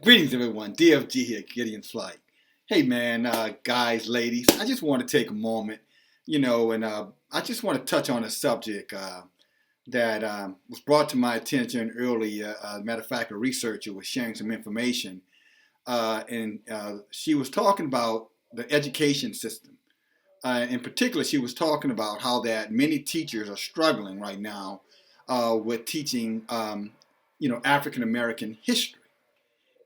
Greetings, everyone. DFG here, Gideon's Flight. Hey, man, guys, ladies, I just want to take a moment, and I just want to touch on a subject that was brought to my attention earlier. Matter of fact, a researcher was sharing some information, and she was talking about the education system. In particular, she was talking about how that many teachers are struggling right now with teaching, African American history,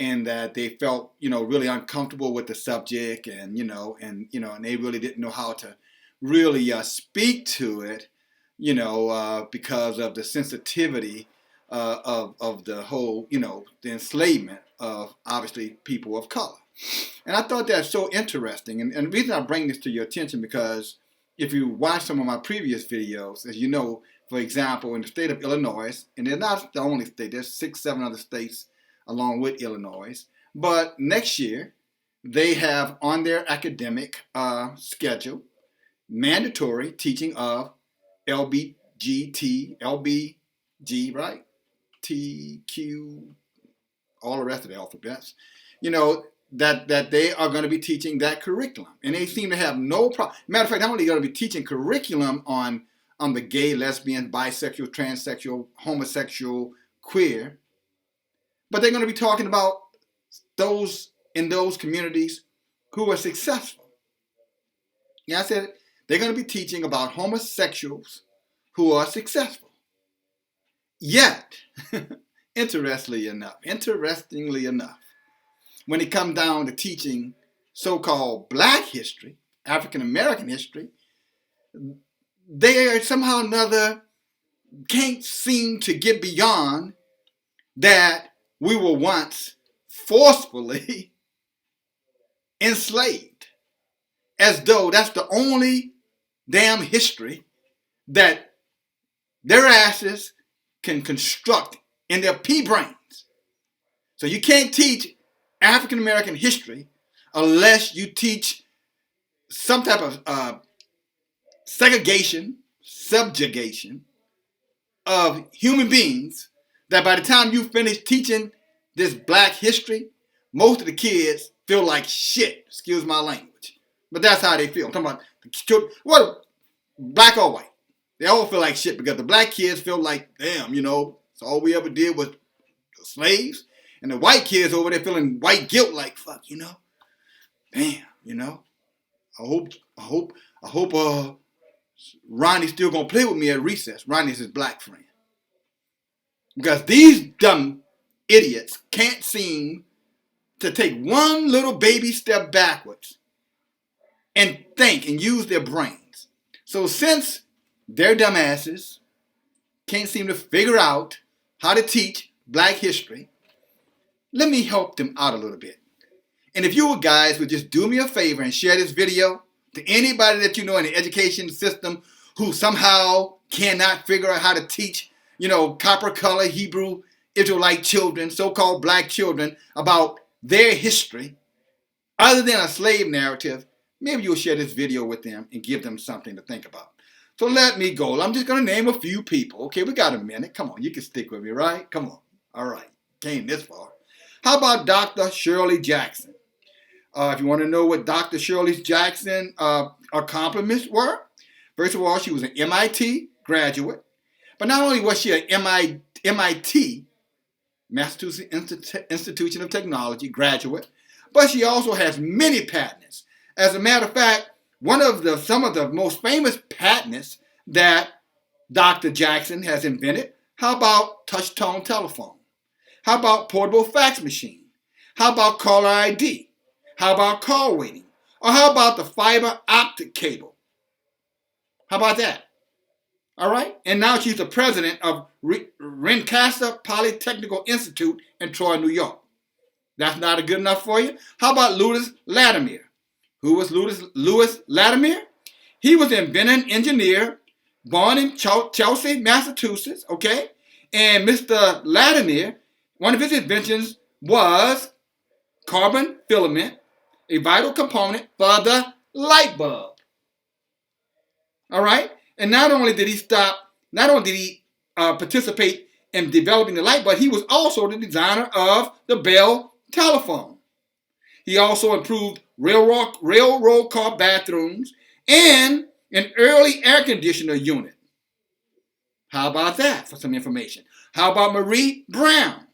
and that they felt, really uncomfortable with the subject, and they really didn't know how to really speak to it, because of the sensitivity of the whole, the enslavement of obviously people of color. And I thought that's so interesting. And the reason I bring this to your attention because if you watch some of my previous videos, as you know, for example, in the state of Illinois, and they're not the only state, there's 6, 7 other states along with Illinois. But next year, they have on their academic schedule mandatory teaching of LBG, right? TQ, all the rest of the alphabets, that they are going to be teaching that curriculum. And they seem to have no problem. Matter of fact, not only going to be teaching curriculum on the gay, lesbian, bisexual, transsexual, homosexual, queer, but they're going to be talking about those in those communities who are successful. Yeah, I said it. They're going to be teaching about homosexuals who are successful. Yet, interestingly enough, when it comes down to teaching so-called black history, African American history, they somehow or another can't seem to get beyond that we were once forcefully enslaved, as though that's the only damn history that their asses can construct in their pea brains. So you can't teach African American history unless you teach some type of segregation, subjugation of human beings, that by the time you finish teaching this black history, most of the kids feel like shit. Excuse my language. But that's how they feel. I'm talking about the children, what, black or white. They all feel like shit because the black kids feel like, damn, so all we ever did was slaves. And the white kids over there feeling white guilt like, fuck, damn, I hope Ronnie's still gonna play with me at recess. Ronnie's his black friend. Because these dumb idiots can't seem to take one little baby step backwards and think and use their brains. So since their dumbasses can't seem to figure out how to teach black history, let me help them out a little bit. And if you guys would just do me a favor and share this video to anybody that you know in the education system who somehow cannot figure out how to teach copper color Hebrew Israelite children, so-called black children, about their history, other than a slave narrative, maybe you'll share this video with them and give them something to think about. So let me go. I'm just going to name a few people. Okay, we got a minute. Come on, you can stick with me, right? Come on. All right, came this far. How about Dr. Shirley Jackson? If you want to know what Dr. Shirley Jackson accomplishments were, first of all, she was an MIT graduate. But not only was she an MIT, Massachusetts Institution of Technology graduate, but she also has many patents. As a matter of fact, some of the most famous patents that Dr. Jackson has invented, how about touch-tone telephone? How about portable fax machine? How about caller ID? How about call waiting? Or how about the fiber optic cable? How about that? All right? And now she's the president of Rensselaer Polytechnical Institute in Troy, New York. That's not good enough for you? How about Louis Latimer? Who was Louis Latimer? He was an inventor and engineer born in Chelsea, Massachusetts, okay? And Mr. Latimer, one of his inventions was carbon filament, a vital component for the light bulb. All right? And not only did he participate in developing the light bulb, he was also the designer of the Bell telephone. He also improved railroad car bathrooms and an early air conditioner unit. How about that for some information? How about Marie Brown?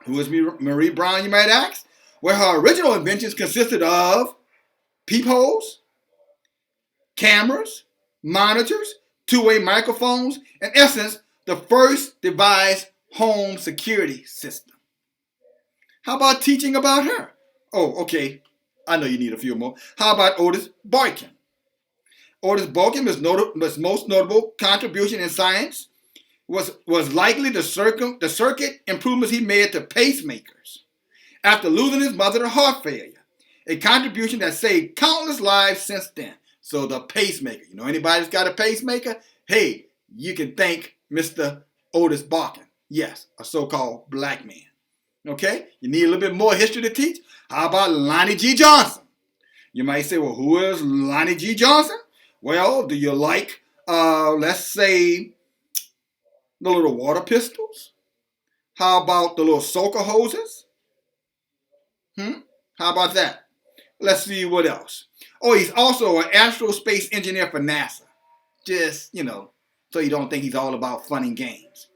Who is Marie Brown, you might ask? Well, her original inventions consisted of peepholes, cameras, monitors, two-way microphones, in essence, the first devised home security system. How about teaching about her? Oh, okay. I know you need a few more. How about Otis Boykin? Otis Boykin's most notable contribution in science was likely the circuit improvements he made to pacemakers after losing his mother to heart failure, a contribution that saved countless lives since then. So the pacemaker, anybody that's got a pacemaker, hey, you can thank Mr. Otis Boykin. Yes, a so-called black man. Okay, you need a little bit more history to teach? How about Lonnie G. Johnson? You might say, well, who is Lonnie G. Johnson? Well, do you like, let's say, the little water pistols? How about the little soaker hoses? How about that? Let's see what else. Oh, he's also an aerospace engineer for NASA. Just, so you don't think he's all about fun and games.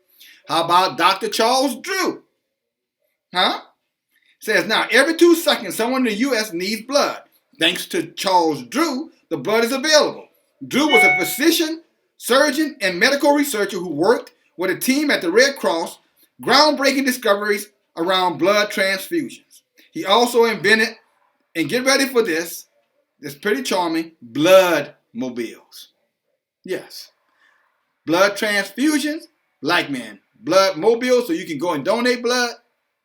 How about Dr. Charles Drew? Says now, every 2 seconds, someone in the U.S. needs blood. Thanks to Charles Drew, the blood is available. Drew was a physician, surgeon, and medical researcher who worked with a team at the Red Cross, groundbreaking discoveries around blood transfusions. He also invented, and get ready for this, it's pretty charming, blood mobiles. Yes. Blood transfusions, black man. Blood mobiles, so you can go and donate blood,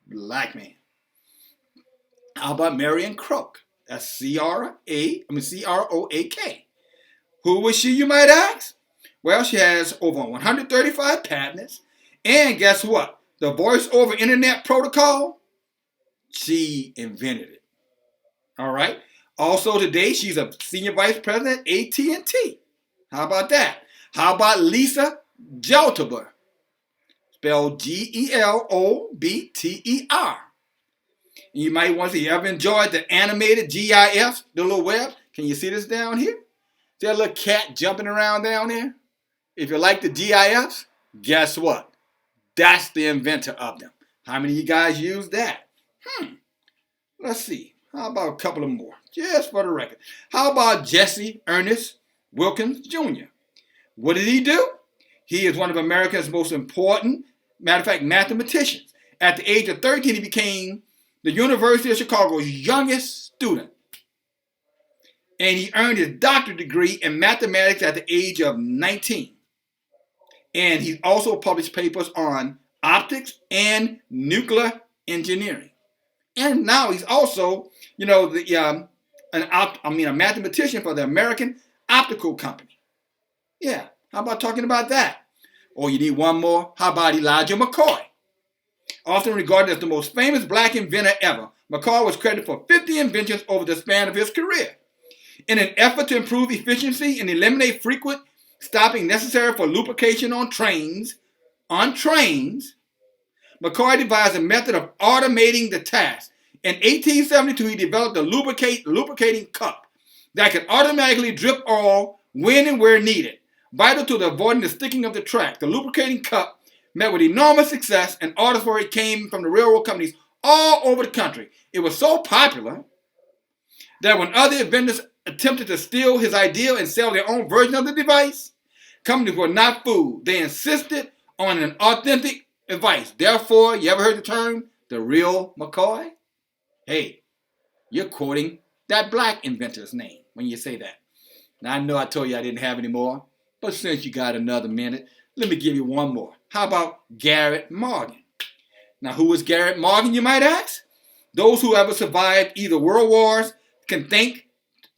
black man. How about Marion Croak? That's C-R-O-A-K. Who was she, you might ask? Well, she has over 135 patents. And guess what? The voice over internet protocol, she invented it. All right. Also today, she's a senior vice president at AT&T. How about that? How about Lisa Geltber? Spelled G-E-L-O-B-T-E-R. You might want to see, you ever enjoyed the animated GIF, the little web? Can you see this down here? See that little cat jumping around down there? If you like the GIFs, guess what? That's the inventor of them. How many of you guys use that? Let's see. How about a couple of more? Just for the record. How about Jesse Ernest Wilkins Jr.? What did he do? He is one of America's most important, matter of fact, mathematicians. At the age of 13, he became the University of Chicago's youngest student. And he earned his doctorate degree in mathematics at the age of 19. And he also published papers on optics and nuclear engineering. And now he's also, a mathematician for the American Optical Company. Yeah, how about talking about that? Or you need one more? How about Elijah McCoy? Often regarded as the most famous black inventor ever, McCoy was credited for 50 inventions over the span of his career. In an effort to improve efficiency and eliminate frequent stopping necessary for lubrication on trains, McCoy devised a method of automating the task. In 1872, he developed a lubricating cup that could automatically drip oil when and where needed, vital to avoiding the sticking of the track. The lubricating cup met with enormous success, and orders for it came from the railroad companies all over the country. It was so popular that when other inventors attempted to steal his idea and sell their own version of the device, companies were not fooled. They insisted on an authentic device. Therefore, you ever heard the term, the real McCoy? Hey, you're quoting that black inventor's name when you say that. Now, I know I told you I didn't have any more, but since you got another minute, let me give you one more. How about Garrett Morgan? Now, who is Garrett Morgan, you might ask? Those who ever survived either world wars can thank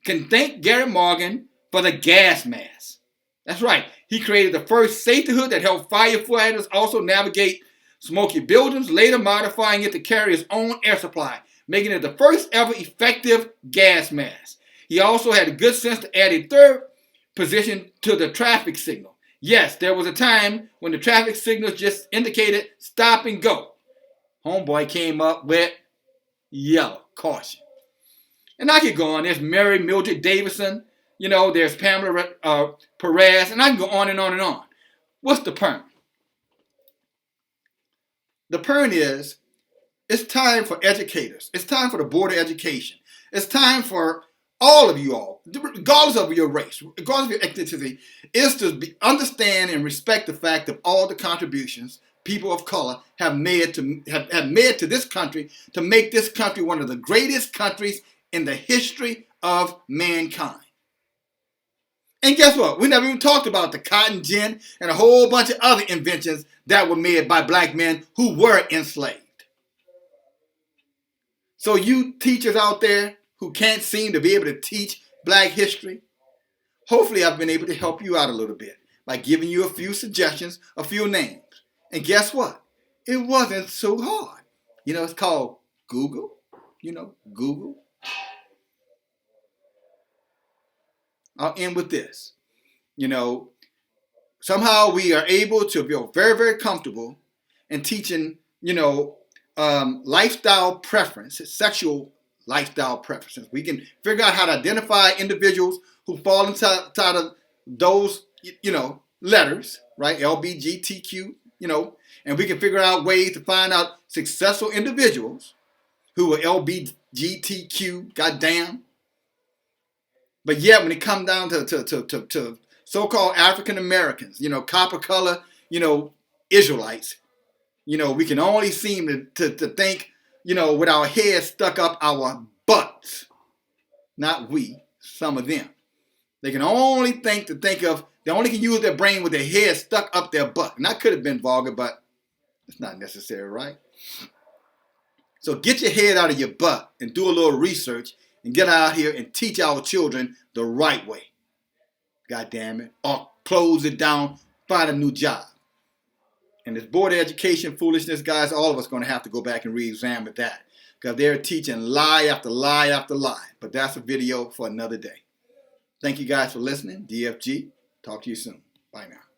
Garrett Morgan for the gas mask. That's right. He created the first safety hood that helped firefighters also navigate smoky buildings, later modifying it to carry its own air supply, making it the first ever effective gas mask. He also had the good sense to add a third position to the traffic signal. Yes, there was a time when the traffic signals just indicated stop and go. Homeboy came up with yellow, caution. And I could go on. There's Mary Mildred Davison. There's Pamela Perez. And I can go on and on and on. What's the point? The point is, it's time for educators. It's time for the Board of Education. It's time for all of you all, regardless of your race, regardless of your ethnicity, is to understand and respect the fact of all the contributions people of color have made to this country, to make this country one of the greatest countries in the history of mankind. And guess what? We never even talked about the cotton gin and a whole bunch of other inventions that were made by black men who were enslaved. So you teachers out there who can't seem to be able to teach black history, hopefully I've been able to help you out a little bit by giving you a few suggestions, a few names. And guess what? It wasn't so hard. It's called Google. Google. I'll end with this. Somehow we are able to feel very, very comfortable in teaching, lifestyle preferences, sexual lifestyle preferences. We can figure out how to identify individuals who fall inside of those, letters, right? LGBTQ, and we can figure out ways to find out successful individuals who are LGBTQ, goddamn. But yet when it comes down to so-called African Americans, copper color, Israelites, we can only seem to think, with our heads stuck up our butts. Not we, some of them. They can only they only can use their brain with their head stuck up their butt. And that could have been vulgar, but it's not necessary, right? So get your head out of your butt and do a little research and get out here and teach our children the right way. God damn it. Or close it down, find a new job. And this Board of Education foolishness, guys, all of us are going to have to go back and re-examine that. Because they're teaching lie after lie after lie. But that's a video for another day. Thank you guys for listening. DFG. Talk to you soon. Bye now.